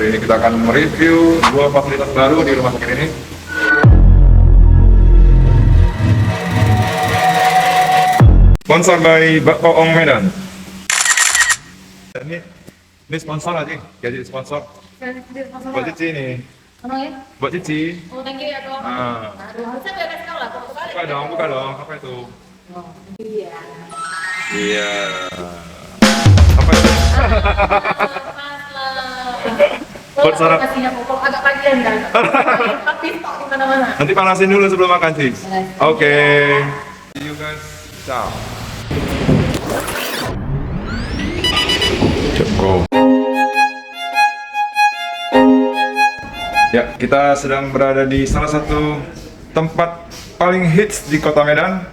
Hari ini kita akan mereview dua fasilitas baru di rumah sakit ini. Sponsor by Bakpo Ong Medan. Ini sponsor aja, jadi sponsor. Buat Cici nih. Emang ya? Buat Cici. Oh, thank you ya, Dok. Ah. Aduh, harusnya gue kasih tau lah, kalau kebalik. Buka dong. Apa itu? Oh, iya. Iya. Apa itu? Mas lah. Buat sarap. Kasihnya pokok agak pagian kan? Tapi stok di mana-mana. Nanti panasin dulu sebelum makan sih. Oke. Oke. See you guys. Ciao. Cukup. Ya, kita sedang berada di salah satu tempat paling hits di Kota Medan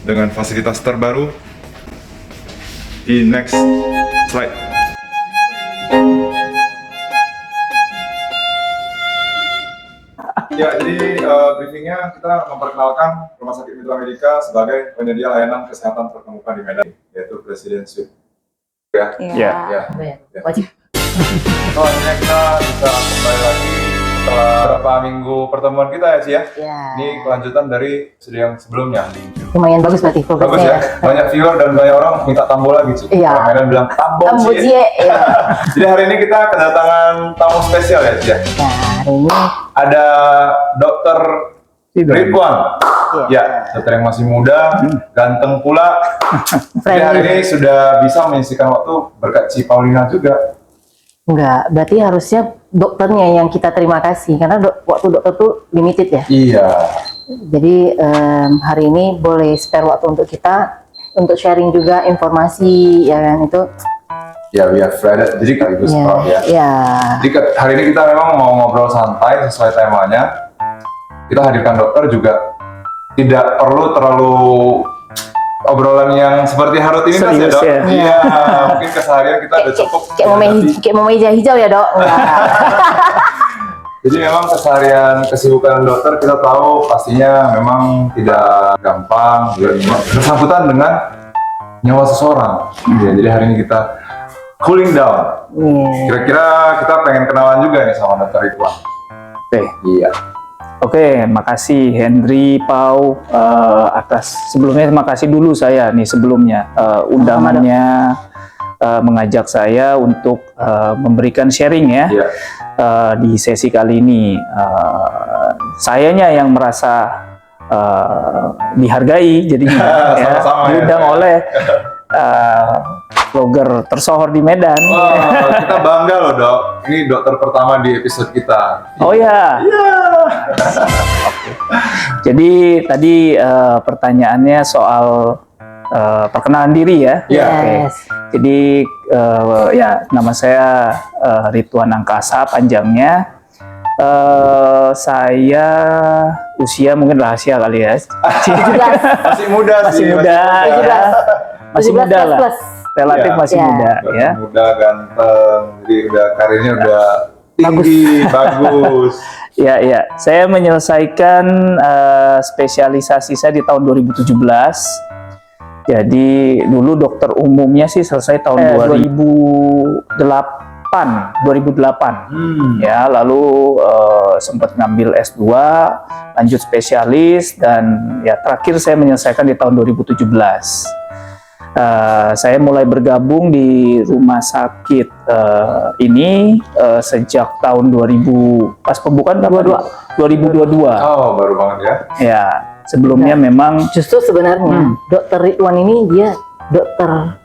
dengan fasilitas terbaru. Di next slide. Ya, jadi briefingnya kita memperkenalkan Rumah Sakit Mitra Medica sebagai penyedia layanan kesehatan terkemuka di Medan, yaitu Presiden Suite. Ya, Iya. ya. Wajib. So, akhirnya kita bisa kembali lagi setelah beberapa minggu pertemuan kita ya, Ci ya. Iya. Ini kelanjutan dari video yang sebelumnya. Lumayan bagus berarti Bagus progresnya. ya, banyak viewer dan banyak orang minta tambo lagi, Ci. Iya. Orang Medan bilang tambo, Tambo Ci. Cie. Iya. Jadi hari ini kita kedatangan tamu spesial ya, Ci ya. Nah, hari ini Ada Dokter Ridwan. Iya. Ya, dokter yang masih muda, ganteng pula. Jadi hari ini sudah bisa menyisikan waktu berkat Ci Paulina juga. enggak, berarti harusnya dokternya yang kita terima kasih karena waktu dokter tuh limited ya. Iya. Jadi hari ini boleh spare waktu untuk kita untuk sharing juga informasi ya kan itu. Ya, we have Friday. Jadi sekaligus proud ya. Ya. Jadi hari ini kita memang mau ngobrol santai sesuai temanya. Kita hadirkan dokter juga tidak perlu terlalu obrolan yang seperti Harut ini kan ya, Serius Dok? ya? Iya, mungkin keseharian kita udah cukup. Kayak mau meja hijau ya dok. Enggak. Jadi memang keseharian kesibukan dokter kita tahu pastinya memang tidak gampang, bersangkutan dengan nyawa seseorang. Ya, jadi hari ini kita cooling down. Kira-kira kita pengen kenalan juga nih sama Dokter Ridwan. Oke. Iya. Oke, makasih Henry, Pau, atas sebelumnya terima kasih dulu saya nih sebelumnya undangannya mengajak saya untuk memberikan sharing ya Iya. di sesi kali ini. Sayanya yang merasa dihargai jadinya ya, Sama-sama ya. diundang oleh vlogger tersohor di Medan. Wah, kita bangga loh dok. Ini dokter pertama di episode kita. Oh ya. Iya. Jadi tadi pertanyaannya soal perkenalan diri ya. Iya. Oke. Yes. Jadi ya nama saya Ridwan Angkasa panjangnya. Saya usia mungkin rahasia kali ya. 17. Masih muda Masih sih. muda ya. Masih 17 muda lah. plus. Relatif Iya. masih Iya. muda ya. Muda, ganteng. Jadi udah karirnya udah tinggi, bagus. Ya, ya. Saya menyelesaikan spesialisasi saya di tahun 2017. Jadi dulu dokter umumnya sih selesai tahun 2008. Ya, lalu sempat ngambil S2, lanjut spesialis dan ya terakhir saya menyelesaikan di tahun 2017. Saya mulai bergabung di rumah sakit ini sejak tahun 2000 pas pembukaan 2022. Oh, baru banget ya. Ya, sebelumnya memang Justru sebenarnya dokter Ridwan ini dia dokter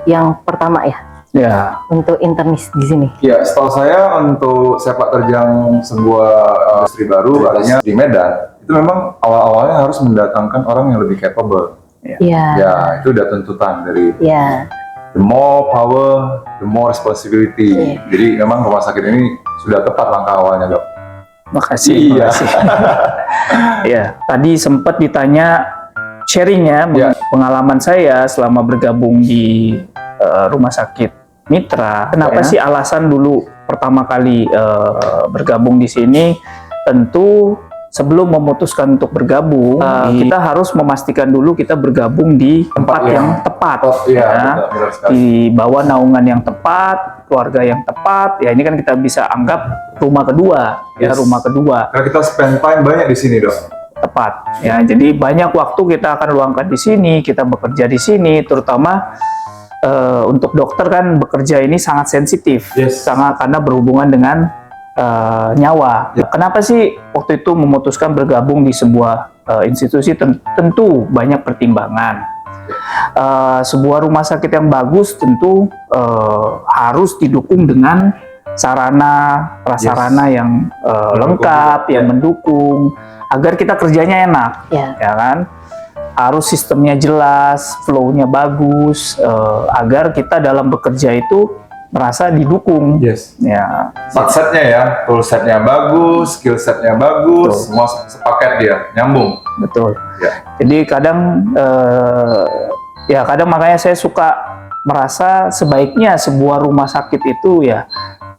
yang pertama ya ya untuk internis di sini. Ya, setahu saya untuk sepak terjang sebuah industri baru, artinya di Medan, itu memang awal-awalnya harus mendatangkan orang yang lebih capable. Iya. Ya, itu udah tuntutan dari Iya. the more power, the more responsibility. Iya. Jadi memang rumah sakit ini sudah tepat langkah awalnya, dok. makasih. Iya. Makasih. Ya, tadi sempat ditanya sharing ya Ya. pengalaman saya selama bergabung di rumah sakit Mitra. Kenapa Ya. sih alasan dulu pertama kali bergabung di sini? Tentu sebelum memutuskan untuk bergabung, kita harus memastikan dulu kita bergabung di tempat yang tepat, Oh, iya, ya, benar sekali. di bawah naungan yang tepat, keluarga yang tepat, ya ini kan kita bisa anggap rumah kedua, ya Yes. rumah kedua. Karena kita spend time banyak di sini, Dok. Tepat ya, jadi banyak waktu kita akan luangkan di sini, kita bekerja di sini, terutama untuk dokter kan bekerja ini sangat sensitif, Yes. sangat karena berhubungan dengan nyawa. Kenapa sih waktu itu memutuskan bergabung di sebuah institusi? Tentu banyak pertimbangan. Sebuah rumah sakit yang bagus tentu harus didukung dengan sarana prasarana yang lengkap, yang mendukung agar kita kerjanya enak, ya kan? Harus sistemnya jelas, flow-nya bagus, agar kita dalam bekerja itu merasa didukung. Yes. Ya, Setnya ya, tool setnya bagus, skill setnya bagus, semua sepaket dia, nyambung. betul. Ya. Jadi kadang ya kadang makanya saya suka merasa sebaiknya sebuah rumah sakit itu ya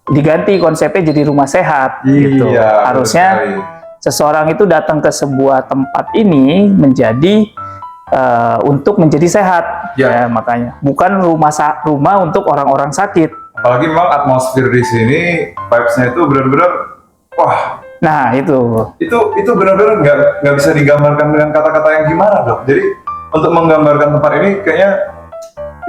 diganti konsepnya jadi rumah sehat gitu. Iya, Harusnya betul sekali. seseorang itu datang ke sebuah tempat ini menjadi untuk menjadi sehat. Ya. Ya, makanya bukan rumah untuk orang-orang sakit. Apalagi memang atmosfer di sini, vibes-nya itu benar-benar, wah, Nah, itu. itu benar-benar nggak bisa digambarkan dengan kata-kata yang gimana, Dok. Jadi untuk menggambarkan tempat ini kayaknya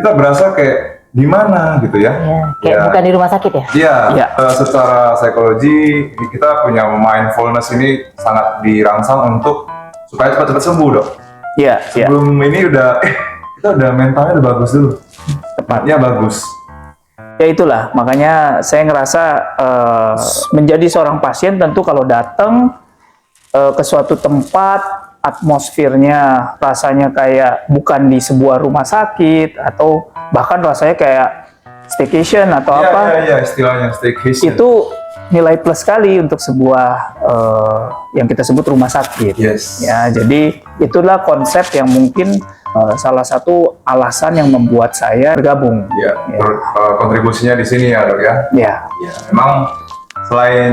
kita berasa kayak gimana gitu ya. Ya, kayak Ya. bukan di rumah sakit ya? Iya, Ya. Secara psikologi kita punya mindfulness ini sangat dirangsang untuk supaya cepat-cepat sembuh, Dok. Ya, ya. Sebelum ini kita udah mentalnya udah bagus dulu, tepatnya bagus. Ya itulah, makanya saya ngerasa menjadi seorang pasien tentu kalau datang ke suatu tempat, atmosfernya rasanya kayak bukan di sebuah rumah sakit, atau bahkan rasanya kayak staycation atau Iya, apa, iya, istilahnya staycation. itu nilai plus sekali untuk sebuah yang kita sebut rumah sakit. Yes. Ya, jadi itulah konsep yang mungkin salah satu alasan yang membuat saya bergabung. Ya, Ya. kontribusinya di sini ya, Dok ya. Ya, Ya, memang selain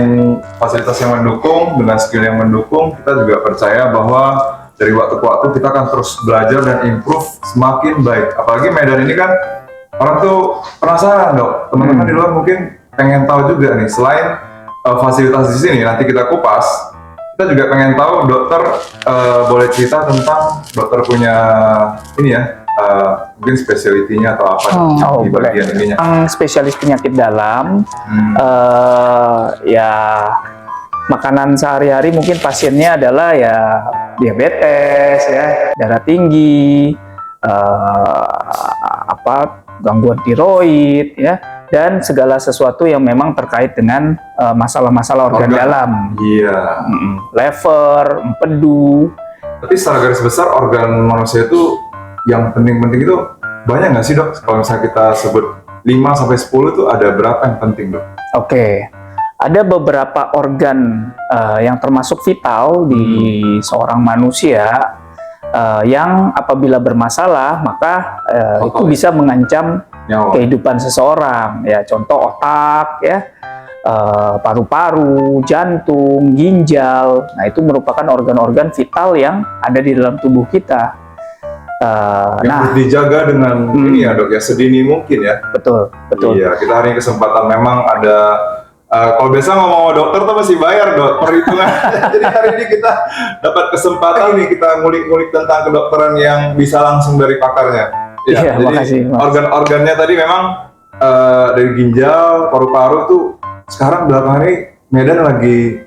fasilitas yang mendukung, dengan skill yang mendukung, kita juga percaya bahwa dari waktu ke waktu kita akan terus belajar dan improve semakin baik. Apalagi Medan ini kan orang tuh penasaran, Dok. Teman-teman di luar mungkin pengen tahu juga nih, selain fasilitas di sini nanti kita kupas, kita juga pengen tahu dokter boleh cerita tentang dokter punya ini ya, mungkin spesialitinya atau apa di boleh. bagian ininya. Yang spesialis penyakit dalam, ya makanan sehari-hari mungkin pasiennya adalah ya diabetes, ya darah tinggi, gangguan tiroid, ya, dan segala sesuatu yang memang terkait dengan masalah-masalah organ dalam, Iya. lever, empedu. Tapi secara garis besar organ manusia itu yang penting-penting itu banyak nggak sih, Dok? Kalau misalnya kita sebut 5 sampai 10 itu ada berapa yang penting, Dok? Oke, ada beberapa organ yang termasuk vital di seorang manusia yang apabila bermasalah maka itu bisa mengancam Nyawa. kehidupan seseorang. Ya, contoh otak, ya, paru-paru, jantung, ginjal. Nah, itu merupakan organ-organ vital yang ada di dalam tubuh kita. Yang harus dijaga dengan ini ya, Dok, ya sedini mungkin ya. Betul, betul. Iya, kita hari ini kesempatan memang ada. Kalau biasa ngomong sama dokter tuh masih bayar, Dok, perhitungan. Jadi hari ini kita dapat kesempatan nih, kita ngulik-ngulik tentang kedokteran yang bisa langsung dari pakarnya. Iya, jadi makasih. organ-organnya tadi memang dari ginjal, paru-paru tuh sekarang belakangan ini Medan lagi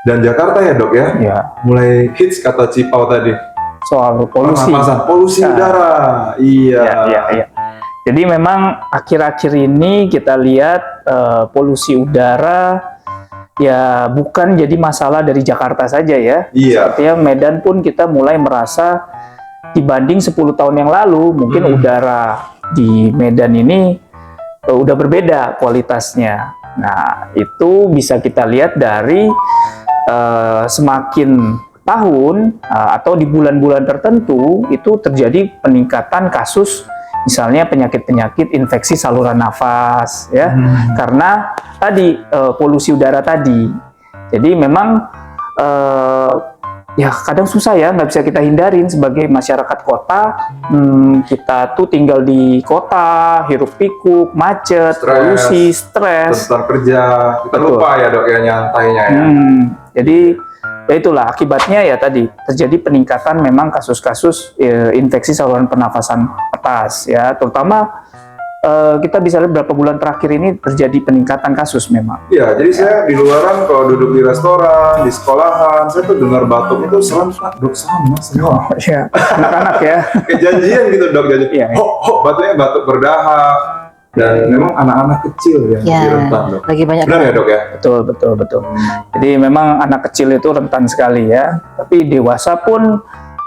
dan Jakarta ya, Dok ya. Ya, Mulai hits kata Cipau tadi. soal polusi. Pernapasan, polusi Ya. udara. Iya. Ya. Jadi memang akhir-akhir ini kita lihat polusi udara ya bukan jadi masalah dari Jakarta saja ya. Iya. Artinya Medan pun kita mulai merasa dibanding 10 tahun yang lalu mungkin udara di Medan ini udah berbeda kualitasnya. Nah, itu bisa kita lihat dari semakin tahun atau di bulan-bulan tertentu itu terjadi peningkatan kasus misalnya penyakit-penyakit infeksi saluran nafas, ya, karena tadi polusi udara tadi. Jadi memang ya kadang susah ya, nggak bisa kita hindarin sebagai masyarakat kota. Kita tuh tinggal di kota, hiruk pikuk, macet, polusi, stres. Tentang kerja, kita Betul. lupa ya dok ya nyantainya ya. Jadi ya itulah akibatnya ya tadi terjadi peningkatan memang kasus-kasus infeksi saluran pernafasan atas ya, terutama kita bisa lihat beberapa bulan terakhir ini terjadi peningkatan kasus memang. Iya, jadi saya di luaran kalau duduk di restoran, di sekolahan, saya tuh dengar batuk itu serentak dok sama semua. Ya, anak-anak ya. Kayak janjian gitu dok, janjian. Iya. Ho, batuknya batuk berdahak. Dan memang anak-anak kecil yang Ya, lebih rentan dok. lagi banyak. Benar ya dok ya? Betul. Jadi memang anak kecil itu rentan sekali ya. Tapi dewasa pun,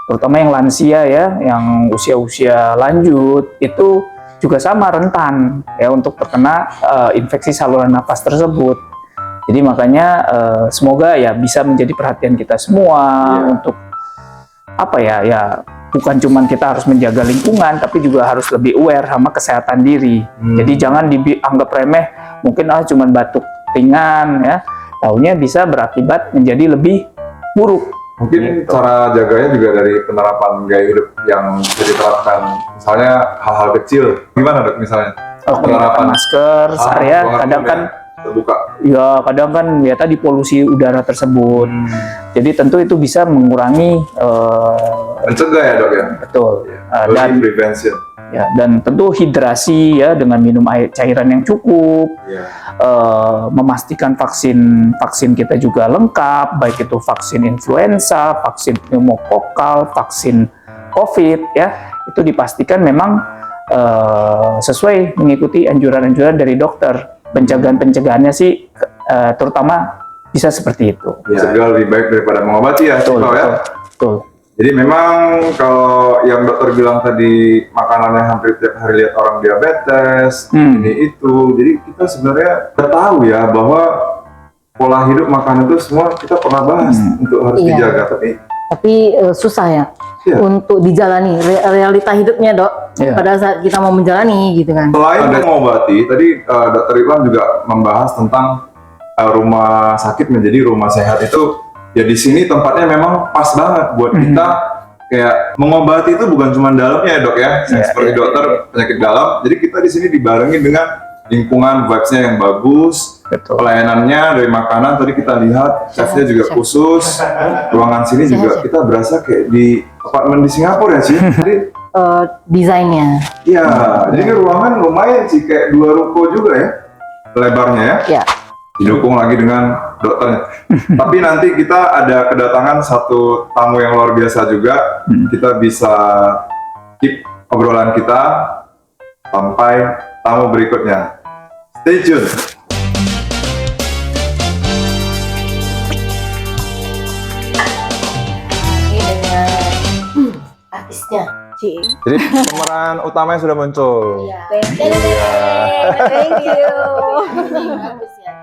terutama yang lansia ya, yang usia-usia lanjut itu juga sama rentan ya untuk terkena infeksi saluran nafas tersebut. Jadi makanya semoga ya bisa menjadi perhatian kita semua untuk apa ya bukan cuma kita harus menjaga lingkungan, tapi juga harus lebih aware sama kesehatan diri. Jadi jangan dianggap remeh, mungkin cuma batuk ringan ya, taunya bisa berakibat menjadi lebih buruk. Mungkin cara jaganya juga dari penerapan gaya hidup yang bisa diterapkan. Misalnya hal-hal kecil. Gimana dok misalnya? Penerapan masker, saya ruangan kadang umum kan ya, terbuka. ya kadang kan ya tadi polusi udara tersebut. Jadi tentu itu bisa mengurangi Mencegah ya dok ya? betul. Dan prevention. ya dan tentu hidrasi ya dengan minum air cairan yang cukup. Ya. Memastikan vaksin kita juga lengkap, baik itu vaksin influenza, vaksin pneumokokal, vaksin COVID ya, itu dipastikan memang sesuai mengikuti anjuran-anjuran dari dokter. Pencegahannya sih terutama bisa seperti itu. Segala lebih baik daripada mengobati ya, Betul. Jadi memang kalau yang dokter bilang tadi makanannya hampir tiap hari lihat orang diabetes, ini itu. Jadi kita sebenarnya udah tahu ya bahwa pola hidup makan itu semua kita pernah bahas untuk harus dijaga, tapi susah ya untuk dijalani realita hidupnya dok. Pada saat kita mau menjalani gitu kan. Selain mengobati, tadi dokter Iwan juga membahas tentang rumah sakit menjadi rumah sehat itu. Ya di sini tempatnya memang pas banget buat kita kayak mengobati itu bukan cuma dalamnya ya dok ya, seperti dokter penyakit dalam. Jadi kita di sini dibarengi dengan lingkungan vibes-nya yang bagus, pelayanannya dari makanan tadi kita lihat chefnya juga khusus, ruangan sini juga kita berasa kayak di apartemen di Singapura ya sih. Jadi desainnya. Iya, jadi ruangan lumayan sih kayak 2 ruko juga ya lebarnya ya. Didukung lagi dengan dokternya. Tapi nanti kita ada kedatangan satu tamu yang luar biasa juga. Kita bisa keep obrolan kita sampai tamu berikutnya. Stay tune. Ini dengan artisnya. Jadi pemeran utamanya sudah muncul. Thank you.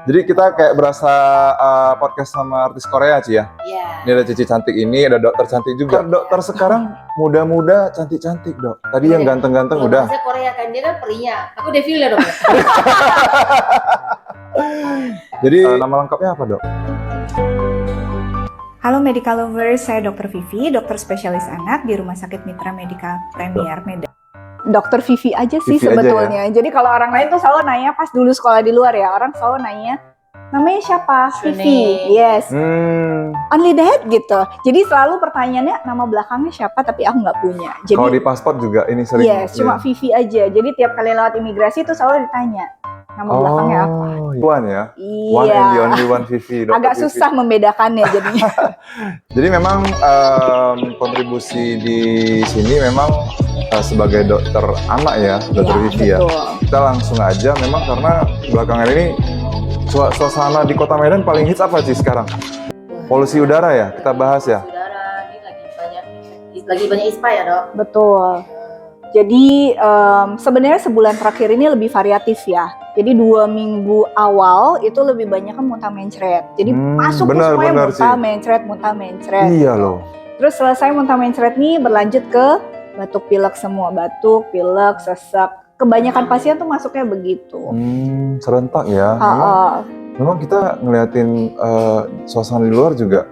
Jadi kita kayak berasa podcast sama artis Korea Ci ya. Ini ada Cici cantik ini, ada dokter cantik juga. Dokter sekarang muda-muda, cantik-cantik dok. Tadi yang ganteng-ganteng udah. Saya Korea kan, dia kan perinya. Aku devil ya dok. Jadi nama lengkapnya apa dok? Halo Medical Lovers, saya Dr. Vivi, dokter spesialis anak di Rumah Sakit Mitra Medica Premier Medan. Dokter Vivi aja sih Vivi sebetulnya. Jadi kalau orang lain tuh selalu nanya pas dulu sekolah di luar ya, orang selalu nanya, namanya siapa? Vivi. Yes. Only that gitu. Jadi selalu pertanyaannya nama belakangnya siapa, tapi aku nggak punya. Jadi Kalau di paspor juga ini sering. yes, cuma Vivi aja. Jadi tiap kali lewat imigrasi tuh selalu ditanya nama belakangnya apa. One ya. One Iya. and the only one Vivi. Dr. Agak Vivi. susah membedakannya jadinya. Jadi memang kontribusi di sini memang sebagai dokter anak ya, dokter Vivi ya. Betul. Kita langsung aja memang karena belakangan ini suasana di Kota Medan paling hits apa sih sekarang? Polusi udara ya, kita bahas ya. Udara ini lagi banyak ispa ya dok. Betul. Jadi sebenarnya sebulan terakhir ini lebih variatif ya. Jadi 2 minggu awal itu lebih banyak kan muntah mencret. Jadi masuk benar, semuanya benar muntah mencret. Iya loh. Terus selesai muntah mencret nih berlanjut ke batuk pilek semua, batuk, pilek, sesak. Kebanyakan pasien tuh masuknya begitu. Serentak ya. Memang kita ngeliatin suasana di luar juga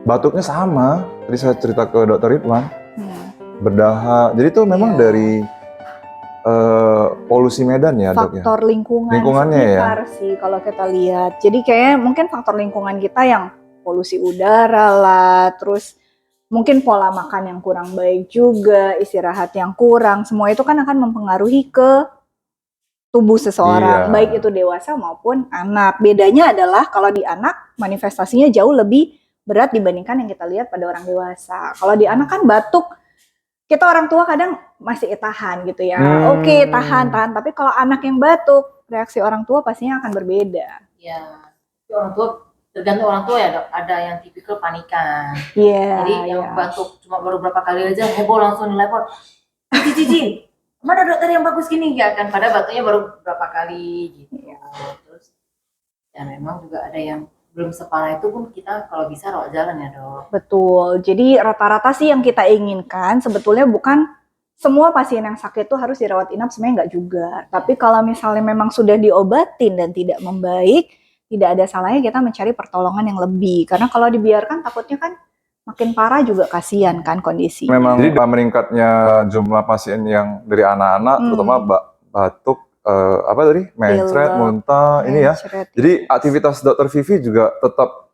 batuknya sama. Tadi saya cerita ke dokter Ridwan, Hmm. berdahak. Jadi itu memang Iya. dari polusi Medan ya dok ya? Faktor Lingkungannya ya? sekitar sih kalau kita lihat. Jadi kayaknya mungkin faktor lingkungan kita yang polusi udara lah, terus mungkin pola makan yang kurang baik juga, istirahat yang kurang, semua itu kan akan mempengaruhi ke tubuh seseorang, Iya. baik itu dewasa maupun anak. Bedanya adalah kalau di anak manifestasinya jauh lebih berat dibandingkan yang kita lihat pada orang dewasa. Kalau di anak kan batuk, kita orang tua kadang masih tahan gitu ya. Oke, tahan. Tapi kalau anak yang batuk, reaksi orang tua pastinya akan berbeda. Ya, tapi orang tua tergantung orang tua ya dok. Ada yang tipikal panikan. Iya. Jadi yang batuk cuma baru berapa kali aja heboh langsung telepon. Cici, mana dokter yang bagus gini ya kan? Pada batuknya baru berapa kali gitu. Terus ya memang juga ada yang belum separah itu pun kita kalau bisa rawat jalan ya dok. Betul. Jadi rata-rata sih yang kita inginkan sebetulnya bukan semua pasien yang sakit tuh harus dirawat inap, sebenarnya nggak juga. Tapi kalau misalnya memang sudah diobatin dan tidak membaik, tidak ada salahnya kita mencari pertolongan yang lebih. Karena kalau dibiarkan takutnya kan makin parah juga, kasihan kan kondisi. Memang jadi meningkatnya jumlah pasien yang dari anak-anak, terutama batuk, apa tadi, mencret, Pilek, muntah, ini ya. Mencret. Jadi aktivitas dokter Vivi juga tetap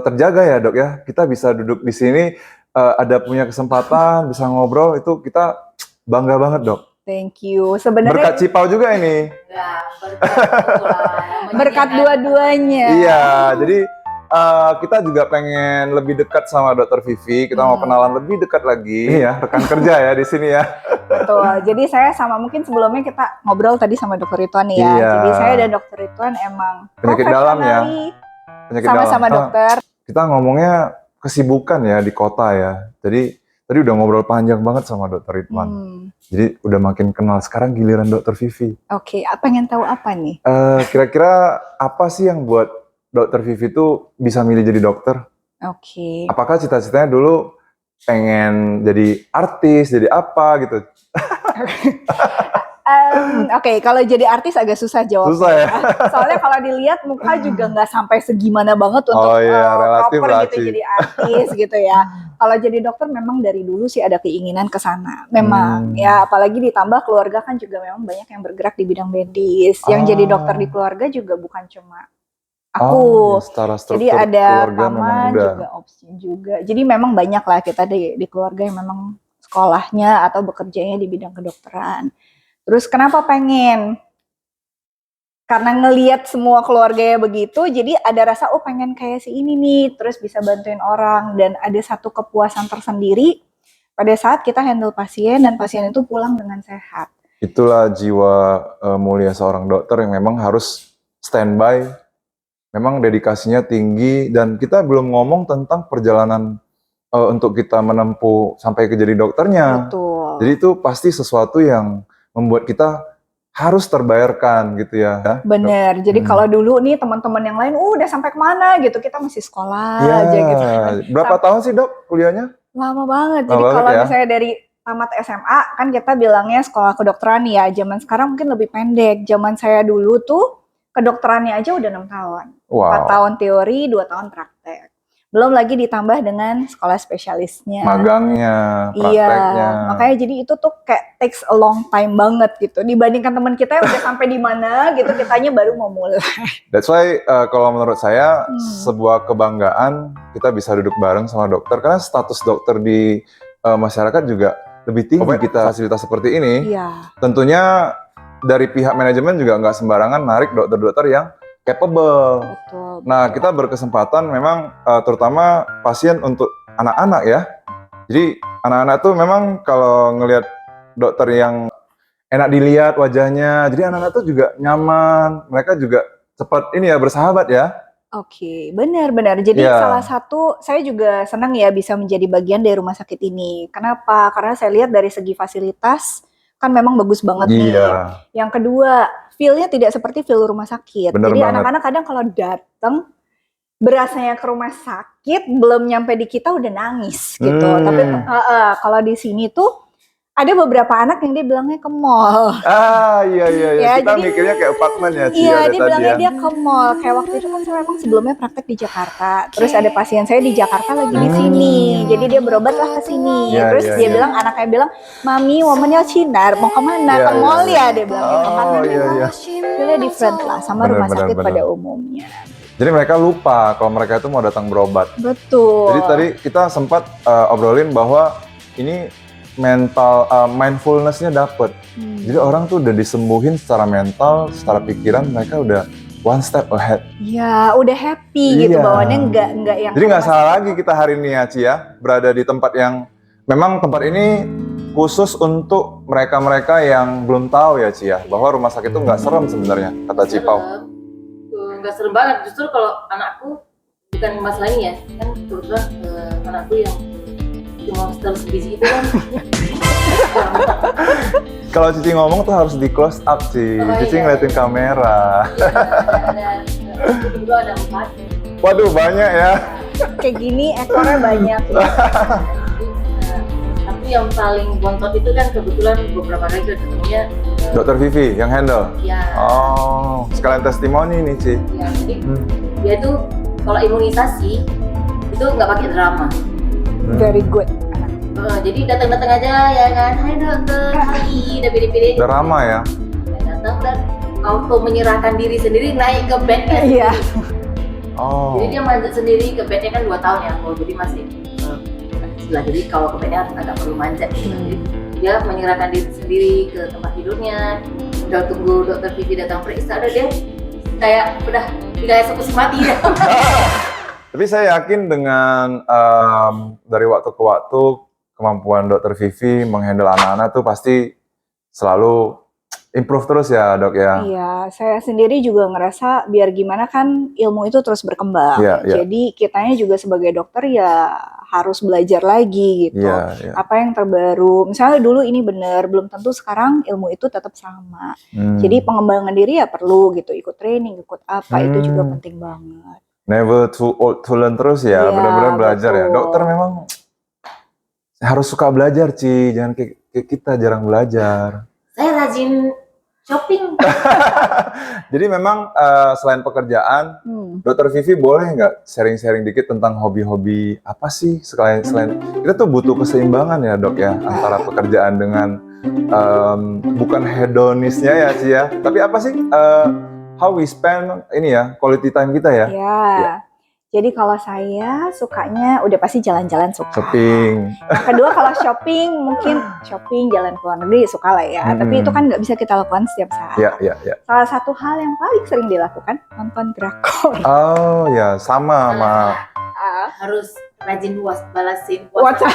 terjaga ya dok ya. Kita bisa duduk di sini, ada punya kesempatan, bisa ngobrol, itu kita bangga banget dok. Thank you. Sebenarnya Berkat Cipau juga ini. Ya, betul lah. berkat dua-duanya. Iya, jadi kita juga pengen lebih dekat sama dokter Vivi. Kita mau kenalan lebih dekat lagi. Ini ya, rekan kerja ya di sini ya. Betul. Jadi saya sama mungkin sebelumnya kita ngobrol tadi sama Dokter Ridwan ya. Iya. Jadi saya dan Dokter Ridwan emang Penyakit dalam ya. professionally Penyakit sama-sama dalam. dokter. Kita ngomongnya kesibukan ya di kota ya. Jadi tadi udah ngobrol panjang banget sama dokter Ridwan. Jadi udah makin kenal. Sekarang giliran dokter Vivi. Oke, pengen tahu apa nih? Kira-kira apa sih yang buat dokter Vivi tuh bisa milih jadi dokter? Oke. Apakah cita-citanya dulu pengen jadi artis, jadi apa gitu? Oke, kalau jadi artis agak susah jawabnya. Susah ya? Soalnya kalau dilihat muka juga nggak sampai segimana banget untuk Oh iya, relatif proper lah, gitu Ci. jadi artis gitu ya. Kalau jadi dokter memang dari dulu sih ada keinginan ke sana. Memang ya, apalagi ditambah keluarga kan juga memang banyak yang bergerak di bidang medis. Yang jadi dokter di keluarga juga bukan cuma aku. Ya, secara struktur Jadi ada keluarga memang paman udah. juga, opsi juga. Jadi memang banyak lah kita di keluarga yang memang sekolahnya atau bekerjanya di bidang kedokteran. Terus kenapa pengen? Karena ngelihat semua keluarganya begitu, jadi ada rasa pengen kayak si ini nih, terus bisa bantuin orang dan ada satu kepuasan tersendiri pada saat kita handle pasien dan pasien itu pulang dengan sehat. Itulah jiwa mulia seorang dokter yang memang harus standby. Memang dedikasinya tinggi dan kita belum ngomong tentang perjalanan untuk kita menempuh sampai ke jadi dokternya. Betul. Jadi itu pasti sesuatu yang membuat kita harus terbayarkan gitu ya. Bener. Jadi kalau dulu nih teman-teman yang lain udah sampai kemana gitu, kita masih sekolah Iya. aja gitu. Berapa tahun sih dok kuliahnya? Lama banget. Lama Jadi banget kalau ya. misalnya dari tamat SMA kan kita bilangnya sekolah kedokteran ya. Zaman sekarang mungkin lebih pendek. Zaman saya dulu tuh kedokterannya aja udah 6 tahun. 4 Wow. tahun teori, 2 tahun praktek. Belum lagi ditambah dengan sekolah spesialisnya. Magangnya, Iya, prakteknya. makanya jadi itu tuh kayak takes a long time banget gitu. Dibandingkan teman kita yang udah sampai di mana gitu, kitanya baru mau mulai. That's why kalau menurut saya sebuah kebanggaan kita bisa duduk bareng sama dokter karena status dokter di masyarakat juga lebih tinggi kita fasilitas seperti ini. Iya, Tentunya dari pihak manajemen juga nggak sembarangan narik dokter-dokter yang capable. betul. Nah, kita berkesempatan memang terutama pasien untuk anak-anak ya. Jadi anak-anak tuh memang kalau ngelihat dokter yang enak dilihat wajahnya, jadi anak-anak tuh juga nyaman. Mereka juga cepat ini ya bersahabat ya. Oke, benar-benar. Jadi Iya. salah satu, saya juga senang ya bisa menjadi bagian dari rumah sakit ini. Kenapa? Karena saya lihat dari segi fasilitas, kan memang bagus banget nih. Iya. Yang kedua, feel-nya tidak seperti feel rumah sakit. Bener Jadi banget. anak-anak kadang kalau datang, berasanya ke rumah sakit, belum nyampe di kita udah nangis gitu. Tapi kalau di sini tuh, Ada beberapa anak yang dia bilangnya ke mall. Ah, iya. Ya, Kita jadi- mikirnya kayak apartemen ya, Ci, Iya, ada dia tadi bilangnya ya. dia ke mall. Kayak waktu itu kan saya memang sebelumnya praktek di Jakarta. Terus ada pasien saya di Jakarta lagi di sini. Jadi dia berobat lah ke sini. Iya, Terus iya, dia iya. bilang, anaknya bilang, "Mami, womannya Cinar, mau kemana? Iya, Ke iya, mall iya. ya?" Dia bilang gitu. Karena Oh, memang iya. feelnya different lah sama Benar, rumah benar, sakit benar. pada umumnya. Jadi mereka lupa kalau mereka itu mau datang berobat. Betul. Jadi tadi kita sempat obrolin bahwa ini mindfulness-nya dapet. Jadi orang tuh udah disembuhin secara mental, secara pikiran, mereka udah one step ahead. Ya, udah happy gitu Iya. bawaannya nggak yang Jadi nggak rumah salah sakit. lagi kita hari ini ya, Ci ya, berada di tempat yang memang tempat ini khusus untuk mereka-mereka yang belum tahu ya, Ci ya, bahwa rumah sakit itu nggak serem sebenarnya, kata Cipau. Nggak serem banget, justru kalau anakku bukan masalah ini ya, kan kebetulan anakku yang itu monster sebiji itu kan. Kalau Cici ngomong tuh harus di close up, Ci. Oh, Cici iya. ngeliatin kamera. ada 4. Waduh, banyak ya. Kayak gini ekornya banyak. Tapi yang paling bontot itu kan kebetulan beberapa kali ketemunya Dokter Vivi yang handle. ya, Oh, sekalian testimoni nih, Ci. ya, jadi dia itu kalau imunisasi itu nggak pakai drama. Very good. Jadi datang-datang aja ya kan, hai dokter, hai, udah pilih-pilih. Udah ramah ya. Datang dan auto menyerahkan diri sendiri naik ke bednya. Iya. Oh. Jadi dia manjat sendiri ke bednya kan 2 tahun ya, jadi masih istilah, jadi kalau ke bednya agak perlu manjat gitu. Jadi dia menyerahkan diri sendiri ke tempat tidurnya. Udah tunggu dokter Vivi datang periksa, ada dia kayak udah tidak eksekusi mati ya. Tapi saya yakin dengan dari waktu ke waktu kemampuan dokter Vivi menghandle anak-anak tuh pasti selalu improve terus ya, Dok ya. Iya, saya sendiri juga ngerasa biar gimana kan ilmu itu terus berkembang. Iya, iya. Jadi kitanya juga sebagai dokter ya harus belajar lagi gitu. Iya. Apa yang terbaru. Misalnya dulu ini benar, belum tentu sekarang ilmu itu tetap sama. Jadi pengembangan diri ya perlu gitu, ikut training, ikut apa itu juga penting banget. Never too old to learn terus ya, Iya, benar-benar belajar ya. betul. Dokter memang harus suka belajar, Ci. Jangan kayak kita jarang belajar. Saya rajin shopping. Jadi memang selain pekerjaan, Hmm. Dokter Vivi boleh nggak sharing-sharing dikit tentang hobi-hobi apa sih selain kita tuh butuh keseimbangan ya, Dok ya, antara pekerjaan dengan bukan hedonisnya ya, Ci ya. Tapi apa sih how we spend ini ya, quality time kita ya. Ya. Jadi kalau saya sukanya udah pasti jalan-jalan suka. Shopping. Yang kedua kalau shopping mungkin shopping jalan ke luar negeri suka lah ya. Tapi itu kan nggak bisa kita lakukan setiap saat. Ya. Salah satu hal yang paling sering dilakukan nonton drakor. Oh ya, sama sama. Harus rajin balasin WhatsApp.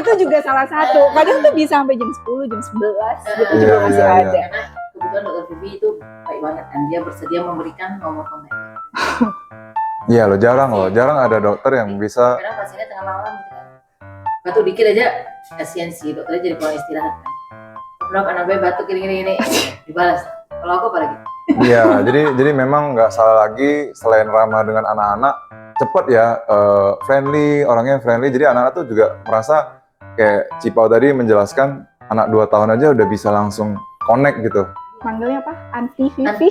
Itu juga salah satu. Kadang tuh bisa sampai jam 10, jam 11 gitu juga Iya, masih iya, iya. ada. Karena kebetulan dokter Vivi itu baik banget kan, dia bersedia memberikan nomor kontak. Iya loh, jarang ada dokter yang bisa. Kadang pasiennya tengah malam gitu kan, batuk dikit aja, kasihan sih dokternya jadi kurang istirahat kan. Dok, anak gue batuk gini, dibalas. Kalau aku apa lagi? Iya, jadi memang nggak salah lagi selain ramah dengan anak-anak, cepet ya, friendly, orangnya friendly. Jadi anak-anak tuh juga merasa kayak Cipau tadi menjelaskan, anak 2 tahun aja udah bisa langsung connect gitu. Manggilnya apa? Anti Vivi. Nanti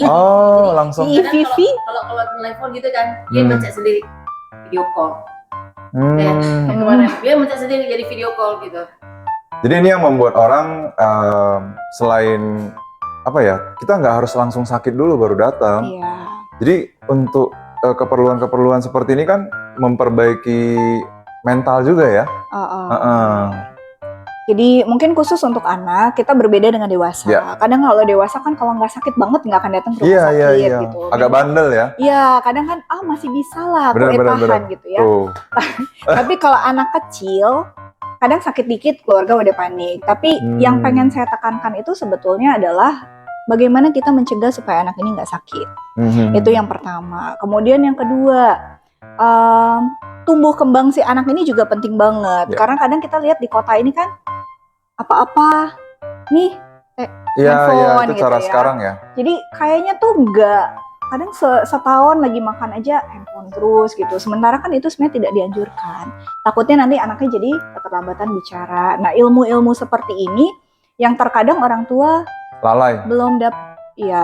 Oh, langsung. Iya. kadang Vivi. kalau telepon gitu kan, dia mencet sendiri video call. Hmm. Dia mencet sendiri jadi video call gitu. Jadi ini yang membuat orang selain apa ya, kita nggak harus langsung sakit dulu baru datang. Iya. Jadi untuk keperluan-keperluan seperti ini kan memperbaiki mental juga ya. Jadi mungkin khusus untuk anak kita berbeda dengan dewasa. Iya. Kadang kalau dewasa kan kalau nggak sakit banget nggak akan datang ke rumah sakit Iya. gitu. Agak bandel ya. Iya, kadang kan masih bisa lah, aku Bener. tahan gitu ya. Tuh. Tapi kalau anak kecil, kadang sakit dikit keluarga udah panik. Tapi yang pengen saya tekankan itu sebetulnya adalah bagaimana kita mencegah supaya anak ini nggak sakit. Itu yang pertama. Kemudian yang kedua, tumbuh kembang si anak ini juga penting banget. Ya. Karena kadang kita lihat di kota ini kan apa-apa nih Iya, handphone itu gitu cara ya. sekarang ya. Jadi kayaknya tuh nggak kadang setahun lagi makan aja handphone terus gitu. Sementara kan itu sebenarnya tidak dianjurkan. Takutnya nanti anaknya jadi keterlambatan bicara. Nah, ilmu-ilmu seperti ini yang terkadang orang tua Lalai.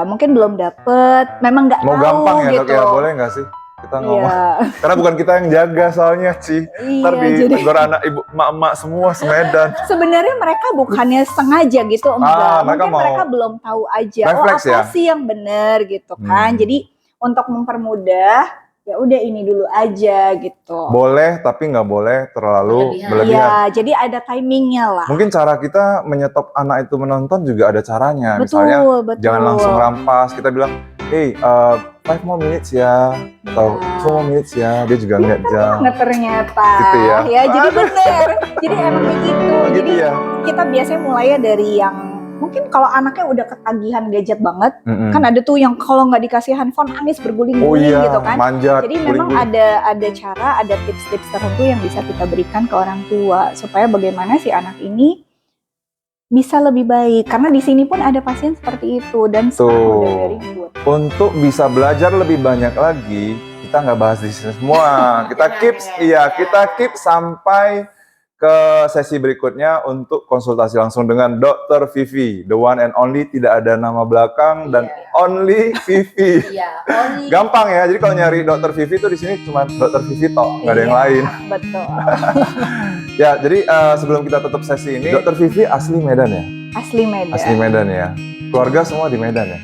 mungkin belum dapet, memang nggak tahu Mau gampang ya, gitu. Dok, ya? Boleh nggak sih kita ngomong? Iya. Karena bukan kita yang jaga soalnya, Ci. Ntar Iya, jadi ditegur anak ibu, emak-emak semua semedan. sebenarnya mereka bukannya sengaja gitu, enggak. mereka Mungkin mau mereka belum tahu aja. refleks Apa ya? sih yang benar gitu kan? Hmm. Jadi untuk mempermudah, ya udah ini dulu aja gitu. Boleh, tapi nggak boleh terlalu Berlebihan. berlebihan. Iya, jadi ada timingnya lah. Mungkin cara kita menyetop anak itu menonton juga ada caranya. Betul, Misalnya, betul. jangan langsung rampas. Kita bilang, hey, 5 more minutes ya, atau 2 more minutes ya. Dia juga ngeliat jam. Banget ternyata. Gitu ya? Jadi bener. Jadi emang begitu. Oh, gitu Jadi ya? kita biasanya mulainya dari yang mungkin kalau anaknya udah ketagihan gadget banget, Mm-mm. kan ada tuh yang kalau nggak dikasih handphone nangis Oh berguling-guling iya, gitu kan. manjat. Jadi memang guling-guling. ada cara, ada tips-tips tertentu yang bisa kita berikan ke orang tua supaya bagaimana si anak ini bisa lebih baik. Karena di sini pun ada pasien seperti itu dan sekarang Tuh. udah very good. Untuk bisa belajar lebih banyak lagi, kita nggak bahas di sini semua. Kita keep sampai ke sesi berikutnya untuk konsultasi langsung dengan Dr. Vivi, the one and only, tidak ada nama belakang dan only Vivi. Iya, only. Gampang ya. Jadi kalau nyari Dr. Vivi itu di sini cuma Dr. Vivi tok, nggak ada yang Iya, lain. Betul. Ya, jadi sebelum kita tutup sesi ini, Dr. Vivi asli Medan ya? Asli Medan. Asli Medan ya. Keluarga semua di Medan ya?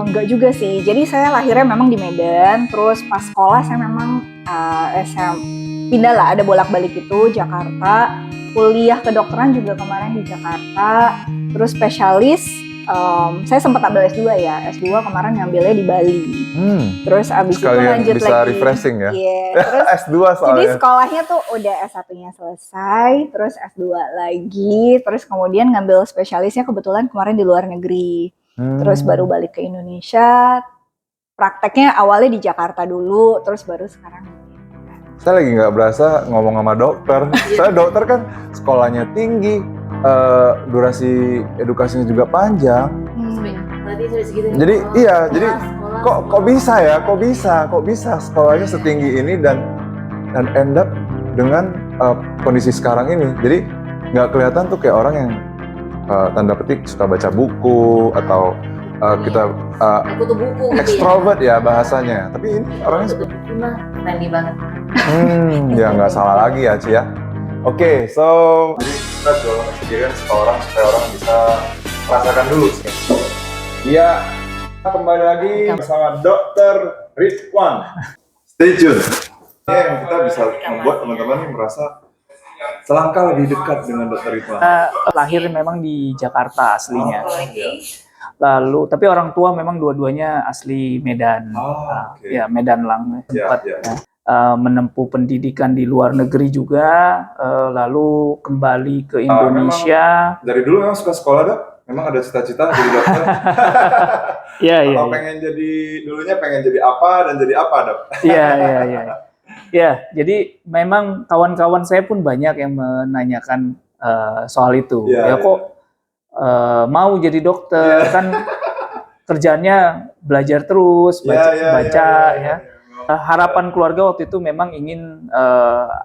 Enggak juga sih. Jadi saya lahirnya memang di Medan. Terus pas sekolah saya memang pindah lah. Ada bolak-balik itu Jakarta. Kuliah kedokteran juga kemarin di Jakarta. Terus spesialis, saya sempat ambil S2 ya. S2 kemarin ngambilnya di Bali. Terus abis itu Sekalian lanjut bisa lagi. refreshing ya? Iya. Terus S2 jadi soalnya. sekolahnya tuh udah S1-nya selesai, terus S2 lagi, terus kemudian ngambil spesialisnya kebetulan kemarin di luar negeri. Terus baru balik ke Indonesia. Prakteknya awalnya di Jakarta dulu, terus baru sekarang. Saya lagi nggak berasa ngomong sama dokter. Saya dokter kan sekolahnya tinggi, durasi edukasinya juga panjang. Tadi sudah segitu. Jadi iya, jadi sekolah. kok bisa sekolahnya setinggi ini dan end up dengan kondisi sekarang ini. Jadi nggak kelihatan tuh kayak orang yang tanda petik suka baca buku atau kita Aku tuh buku gitu extrovert ya bahasanya. Tapi ini orangnya Aku tuh buku mah trendy banget. ya nggak salah lagi ya, Ci ya. Oke, so jadi kita jualan experience ke orang supaya orang bisa merasakan dulu sih. Iya, kembali lagi bersama Dr. Ridwan. Stay tune. Ini yang kita bisa membuat teman-teman merasa selangkah lebih dekat dengan Dr. Ridwan. Lahir memang di Jakarta aslinya. Lalu tapi orang tua memang dua-duanya asli Medan. Oke. Ya, Medan Lang tempat Ya. menempuh pendidikan di luar negeri juga, lalu kembali ke Indonesia. Dari dulu memang suka sekolah, Dok? Memang ada cita-cita jadi dokter? Iya, iya. Atau dulunya pengen jadi apa dan jadi apa, Dok? Iya. Ya, jadi memang kawan-kawan saya pun banyak yang menanyakan soal itu. Iya, Ya kok mau jadi dokter, kan kerjanya belajar terus, baca ya. Harapan keluarga waktu itu memang ingin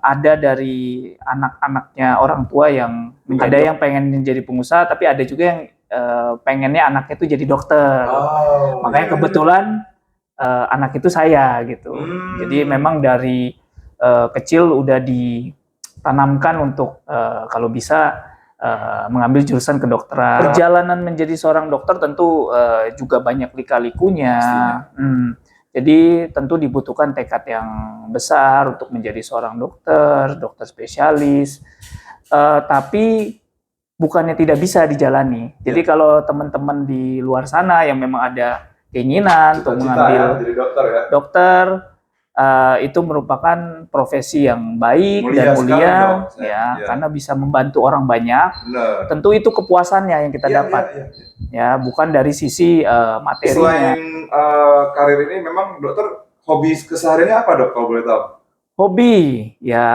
ada dari anak-anaknya orang tua yang ada yang pengen menjadi pengusaha, tapi ada juga yang pengennya anaknya itu jadi dokter. Makanya kebetulan anak itu saya gitu. Jadi memang dari kecil udah ditanamkan untuk kalau bisa mengambil jurusan kedokteran. Perjalanan menjadi seorang dokter tentu juga banyak lika-likunya. Jadi tentu dibutuhkan tekad yang besar untuk menjadi seorang dokter spesialis. Tapi bukannya tidak bisa dijalani. Jadi kalau teman-teman di luar sana yang memang ada keinginan untuk mengambil jadi dokter ya. dokter, itu merupakan profesi yang baik Mulia dan sekali, mulia, dok. ya, karena bisa membantu orang banyak. Benar. Tentu itu kepuasannya yang kita dapat, ya, bukan dari sisi materinya. Selain karir ini, memang dokter hobi kesehariannya apa, Dok, kalau boleh tahu? Hobi, ya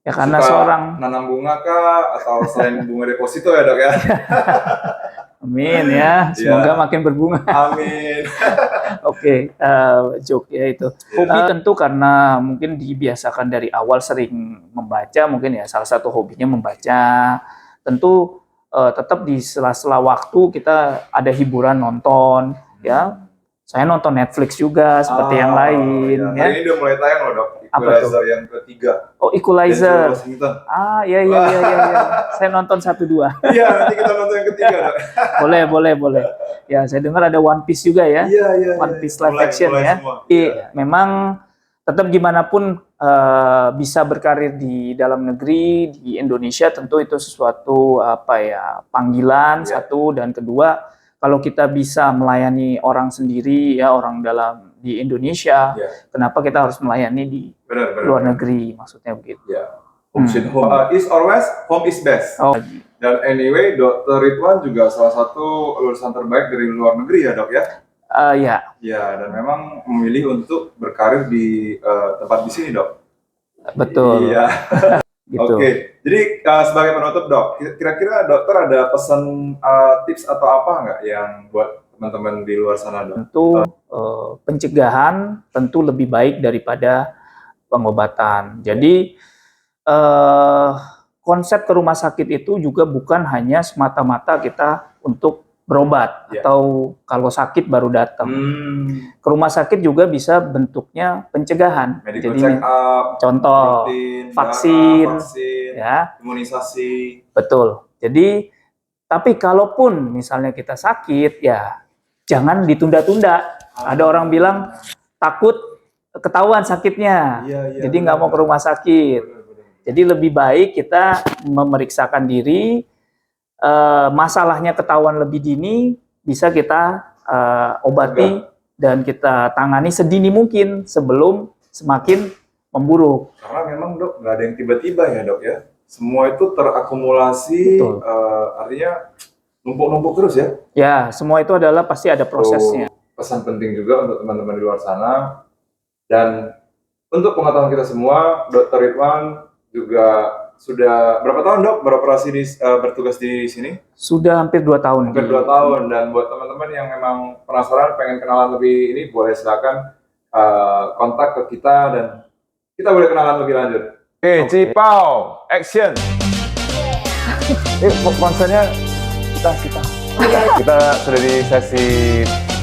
karena Suka seorang nanam bunga kah atau selain bunga deposito ya, Dok ya? Amin ya, semoga makin berbunga. Amin. Oke, joke ya itu. Hobi tentu karena mungkin dibiasakan dari awal sering membaca, mungkin ya salah satu hobinya membaca. Tentu tetap di sela-sela waktu kita ada hiburan nonton, ya. Saya nonton Netflix juga seperti yang lain. Ya. Ya. Hari ini udah mulai tayang loh dok, Apa Equalizer yang ketiga. Oh, Equalizer. Denzel Washington. Iya. Saya nonton 1-2. Iya, nanti kita nonton yang ketiga dok. Boleh. Ya, saya dengar ada One Piece juga ya. Iya. One Piece live Mulai action ya. semua. Memang tetap gimana pun bisa berkarir di dalam negeri, di Indonesia tentu itu sesuatu panggilan satu, dan kedua kalau kita bisa melayani orang sendiri ya, orang dalam di Indonesia, kenapa kita harus melayani di luar negeri, maksudnya begitu. Ya. Home sweet home. Is or west, home is best. Oh, Dan anyway, Dr. Ridwan juga salah satu lulusan terbaik dari luar negeri ya dok ya? ya. Ya, dan memang memilih untuk berkarir di tempat di sini dok. Betul. Iya. Gitu. Oke, jadi sebagai penutup dok, kira-kira dokter ada pesan tips atau apa nggak yang buat teman-teman di luar sana dok? Tentu pencegahan tentu lebih baik daripada pengobatan. Jadi konsep ke rumah sakit itu juga bukan hanya semata-mata kita untuk berobat atau kalau sakit baru datang. Ke rumah sakit juga bisa bentuknya pencegahan. Medical Jadi check up, contoh rutin, vaksin, darah, ya imunisasi. betul. Jadi tapi kalaupun misalnya kita sakit, ya jangan ditunda-tunda. Ada orang bilang takut ketahuan sakitnya, jadi nggak mau ke rumah sakit. Jadi lebih baik kita memeriksakan diri. Masalahnya ketahuan lebih dini, bisa kita obati dan kita tangani sedini mungkin sebelum semakin memburuk. Karena memang dok nggak ada yang tiba-tiba ya dok ya. Semua itu terakumulasi, artinya numpuk-numpuk terus ya. Ya, semua itu adalah pasti ada prosesnya. Pesan penting juga untuk teman-teman di luar sana. Dan untuk pengetahuan kita semua, Dr. Ridwan juga sudah berapa tahun dok beroperasi bertugas di sini? Sudah hampir 2 tahun. Hampir 2 tahun. Dan buat teman-teman yang memang penasaran, pengen kenalan lebih ini, boleh silakan kontak ke kita dan kita boleh kenalan lebih lanjut. Oke, Cipau, action. Konsernya kita sudah di sesi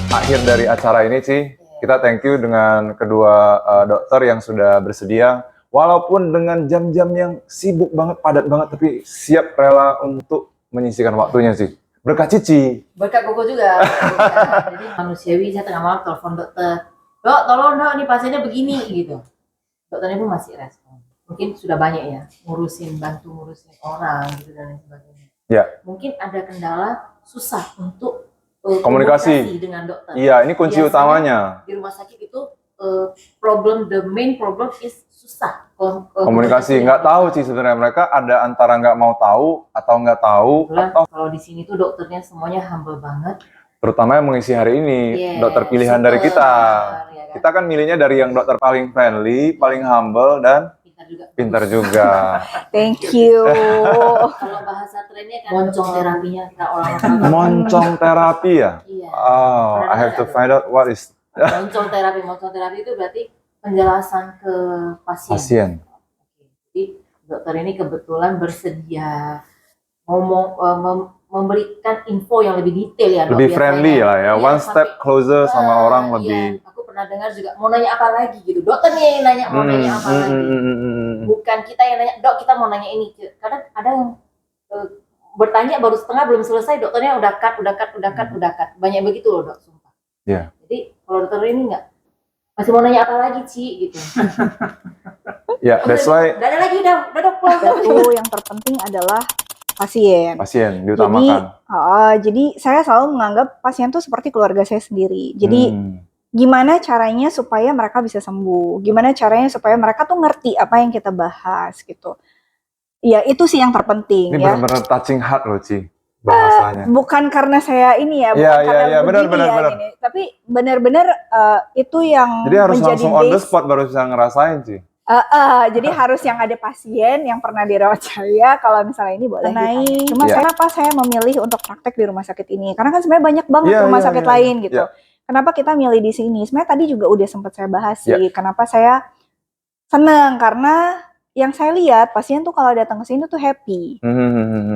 akhir dari acara ini, Ci. Kita thank you dengan kedua dokter yang sudah bersedia. Walaupun dengan jam-jam yang sibuk banget, padat banget, tapi siap rela untuk menyisihkan waktunya sih. Berkat Cici. Berkat Koko juga. Jadi manusiawi, saya tengah malam telepon dokter. Dok, tolong dok, ini pasiennya begini gitu. Dokternya pun masih respon. Mungkin sudah banyak ya, bantu ngurusin orang gitu dan lain sebagainya. Ya. Mungkin ada kendala susah untuk komunikasi dengan dokter. Iya, ini kunci Biasanya utamanya. Di rumah sakit itu the main problem is susah Komunikasi. Nggak tahu sih sebenarnya, mereka ada antara nggak mau tahu atau nggak tahu. Atau kalau di sini tuh dokternya semuanya humble banget. terutama yang mengisi hari ini, dokter pilihan dari kita. Ya kan? Kita kan milihnya dari yang dokter paling friendly, paling humble, dan pintar juga. Thank you. Kalau bahasa trennya kan moncong terapinya orang-orang. Moncong terapi ya? Iya. Oh, I have to find out what is Moncong terapi itu berarti penjelasan ke pasien. Jadi dokter ini kebetulan bersedia memberikan info yang lebih detail ya. Lebih friendly lah ya, one step closer sama orang lebih. Iya, aku pernah dengar juga mau nanya apa lagi gitu. Dokter nih yang nanya mau nanya apa lagi. Bukan kita yang nanya, dok kita mau nanya ini. Kadang ada yang bertanya baru setengah belum selesai, dokternya udah cut. Banyak begitu loh dok, sumpah. Iya. Jadi kalau dokter ini enggak masih mau nanya apa lagi Ci gitu. Ya, that's why. Udah ada lagi udah dok pulang. Satu yang terpenting adalah pasien diutamakan. Jadi saya selalu menganggap pasien itu seperti keluarga saya sendiri. Jadi gimana caranya supaya mereka bisa sembuh? Gimana caranya supaya mereka tuh ngerti apa yang kita bahas gitu? Ya itu sih yang terpenting. Ini ya. benar-benar touching heart loh Ci bahasanya. Bukan karena saya ini ya, bukan karena begini ya, tapi benar-benar itu yang jadi harus menjadi langsung on the spot baru bisa ngerasain Ci. Jadi harus yang ada pasien yang pernah dirawat saya, kalau misalnya ini boleh ditanya. Cuma kenapa saya memilih untuk praktek di rumah sakit ini? Karena kan sebenarnya banyak banget rumah sakit lain gitu. Kenapa kita milih di sini? Sebenarnya tadi juga udah sempat saya bahas sih. Kenapa saya seneng? Karena yang saya lihat pasien tuh kalau datang ke sini tuh happy.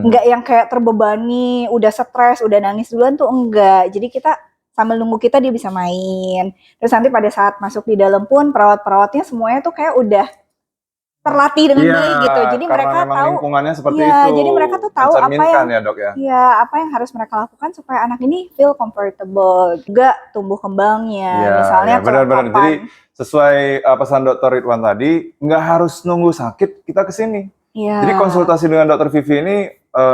Enggak yang kayak terbebani, udah stres, udah nangis duluan tuh enggak. Jadi kita sambil nunggu kita dia bisa main. Terus nanti pada saat masuk di dalam pun perawat-perawatnya semuanya tuh kayak udah terlatih dengan baik gitu. Jadi mereka tahu lingkungannya seperti itu. Jadi mereka tuh tahu apa yang ya, Dok ya. Iya, apa yang harus mereka lakukan supaya anak ini feel comfortable. Juga tumbuh kembangnya. Misalnya benar-benar. Jadi sesuai pesan Dr. Ridwan tadi, nggak harus nunggu sakit kita kesini. Jadi konsultasi dengan Dr. Vivi ini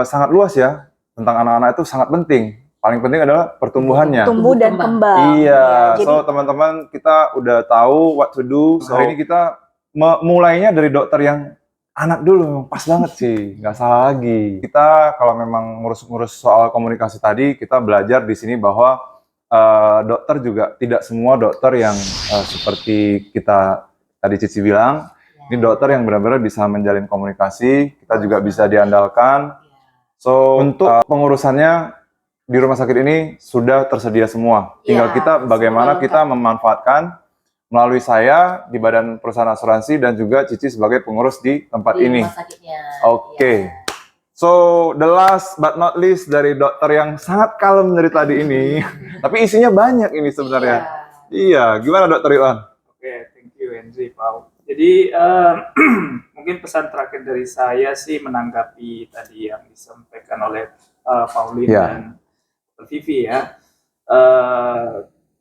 sangat luas ya. Tentang anak-anak itu sangat penting. Paling penting adalah pertumbuhannya. Tumbuh dan kembang. Iya. So teman-teman kita udah tahu what to do. So hari ini kita mulainya dari dokter yang anak dulu, pas banget sih, nggak salah lagi. Kita kalau memang ngurus-ngurus soal komunikasi tadi, kita belajar di sini bahwa dokter juga tidak semua dokter yang seperti kita tadi Cici bilang. Ini dokter yang benar-benar bisa menjalin komunikasi, kita juga bisa diandalkan. So untuk pengurusannya di rumah sakit ini sudah tersedia semua. Tinggal kita bagaimana kita memanfaatkan melalui saya di Badan Perusahaan Asuransi dan juga Cici sebagai pengurus di tempat ini. Oke. So, the last but not least dari dokter yang sangat kalem dari tadi ini. Tapi isinya banyak ini sebenarnya. Iya, gimana Dokter Ridwan? Oke, thank you Henry, Pak. Jadi mungkin pesan terakhir dari saya sih menanggapi tadi yang disampaikan oleh Pauline dan Vivi ya.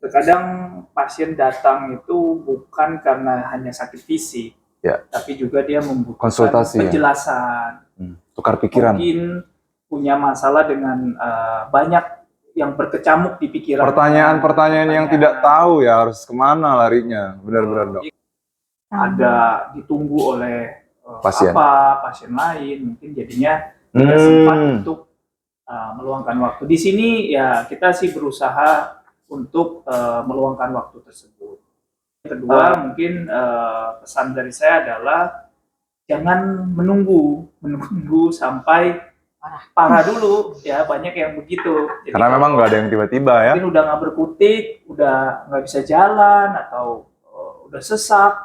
Terkadang pasien datang itu bukan karena hanya sakit fisik, tapi juga dia membutuhkan penjelasan, tukar pikiran. Mungkin punya masalah dengan banyak yang berkecamuk di pikiran. Pertanyaan-pertanyaan yang tidak tahu ya harus kemana larinya, benar-benar Dok. Ada ditunggu oleh pasien lain, mungkin jadinya tidak sempat untuk meluangkan waktu. Di sini ya kita sih berusaha untuk meluangkan waktu tersebut. Kedua, mungkin pesan dari saya adalah jangan menunggu sampai parah dulu ya, banyak yang begitu. Jadi karena memang nggak ada yang tiba-tiba ya. Mungkin udah nggak berkutik, udah nggak bisa jalan atau udah sesak,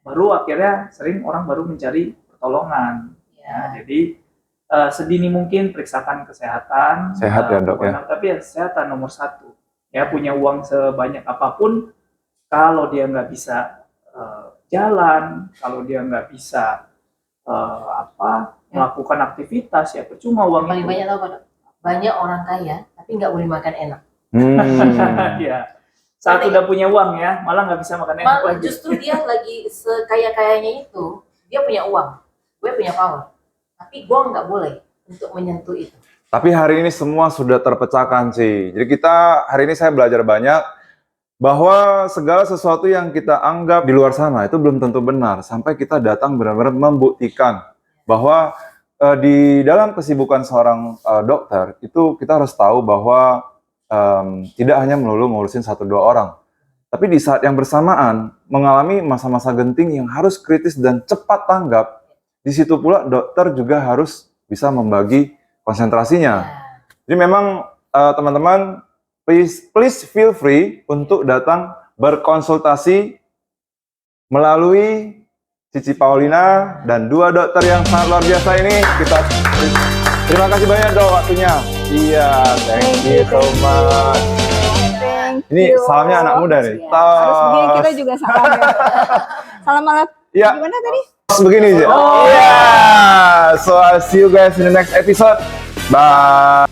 baru akhirnya sering orang baru mencari pertolongan. Ya, jadi sedini mungkin periksakan kesehatan. Sehat ya Dok ya. Tapi ya kesehatan nomor satu. Ya punya uang sebanyak apapun, kalau dia nggak bisa jalan, kalau dia nggak bisa melakukan aktivitas, ya percuma uang paling itu. Banyak tahu Dok? Banyak orang kaya tapi nggak boleh makan enak. Ya, saat udah punya uang ya, malah nggak bisa makan enak lagi. Justru dia lagi sekaya-kayanya itu, dia punya uang, gue punya power, tapi gue nggak boleh untuk menyentuh itu. Tapi hari ini semua sudah terpecahkan sih. Jadi kita hari ini saya belajar banyak bahwa segala sesuatu yang kita anggap di luar sana itu belum tentu benar sampai kita datang benar-benar membuktikan bahwa di dalam kesibukan seorang dokter itu kita harus tahu bahwa tidak hanya melulu ngurusin 1-2 orang. Tapi di saat yang bersamaan mengalami masa-masa genting yang harus kritis dan cepat tanggap, di situ pula dokter juga harus bisa membagi konsentrasinya. Jadi memang teman-teman please feel free untuk datang berkonsultasi melalui Cici Paulina dan 2 dokter yang sangat luar biasa ini. Kita terima kasih banyak Dok waktunya. Iya, thank you so much. Ini salamnya anak muda nih. Harus begini kita juga salam ya. Salam malam. Gimana tadi? Begini aja. So I'll see you guys in the next episode. Bye.